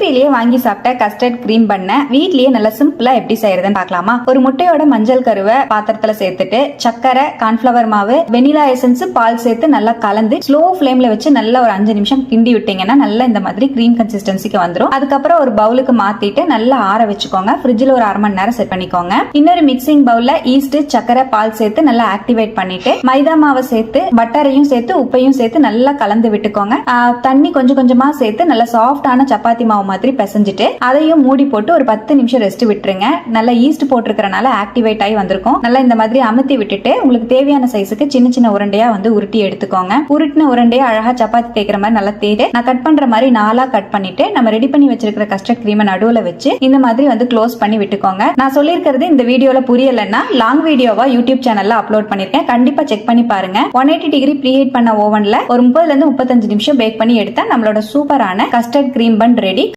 பேக்கரியிலேயே வாங்கி சாப்பிட்ட custard cream பண்ண வீட்லயே நல்லா சிம்பிளா எப்படி செய்யறதுன்னு பார்க்கலாமா? ஒரு முட்டையோட மஞ்சள் கருவை பாத்திரத்துல சேர்த்துட்டு சக்கரை, கார்ன்ஃபிளவர் மாவு, வெனிலா எசன்ஸ், பால் சேர்த்து நல்லா கலந்து ஸ்லோ ஃபிளேம்ல வச்சு நல்லா ஒரு 5 நிமிஷம் கிண்டி விட்டீங்கன்னா நல்லா இந்த மாதிரி கிரீம் கன்சிஸ்டன்சிக்கு வந்துடும். அதுக்கப்புறம் ஒரு பவுலுக்கு மாத்திட்டு நல்லா ஆற வச்சுக்கோங்க. ஃப்ரிட்ஜ்ல ஒரு அரை மணி நேரம் செட் பண்ணிக்கோங்க. இன்னொரு மிக்சிங் பவுல்ல ஈஸ்ட், சக்கரை, பால் சேர்த்து நல்லா ஆக்டிவேட் பண்ணிட்டு மைதா மாவை சேர்த்து பட்டரையும் சேர்த்து உப்பையும் சேர்த்து நல்லா கலந்து விட்டுக்கோங்க. தண்ணி கொஞ்சம் கொஞ்சமா சேர்த்து நல்லா சாஃப்டான சப்பாத்தி மாவு மாதிரி பிசைஞ்சிட்டு அதையும் மூடி போட்டு ஒரு 10 நிமிஷம் ரெஸ்ட் விட்டுருங்க. நல்லா ஈஸ்ட் போட்டிருக்கிறனால ஆக்டிவேட் ஆகி வந்திருக்கும். நல்லா இந்த மாதிரி அமுத்தி விட்டுட்டு உங்களுக்கு தேவையான சைஸுக்கு சின்ன சின்ன உருண்டையா வந்து உருட்டி எடுத்துக்கோங்க. உருட்டின உருண்டையா அழகா சப்பாத்தி தேய்க்கிற மாதிரி நல்லா தேய்ட்டு நான் கட் பண்ற மாதிரி 4 கட் பண்ணிட்டு நம்ம ரெடி பண்ணி வச்சிருக்கிற கஸ்டர்ட் கிரீமை நடுவுல வச்சு இந்த மாதிரி வந்து க்ளோஸ் பண்ணி விட்டுக்கோங்க. நான் சொல்லியிருக்கிறது இந்த வீடியோல புரியலன்னா லாங் வீடியோவா யூடியூப் சேனல்ல அப்லோட் பண்ணிருக்கேன். கண்டிப்பா செக் பண்ணி பாருங்க. 180 டிகிரி ப்ரீஹீட் பண்ண ஓவன்ல ஒரு 30 to 35 நிமிஷம் பேக் பண்ணி எடுத்தா நம்மளோட சூப்பரான கஸ்டர்ட் கிரீம் பன் ரெடி.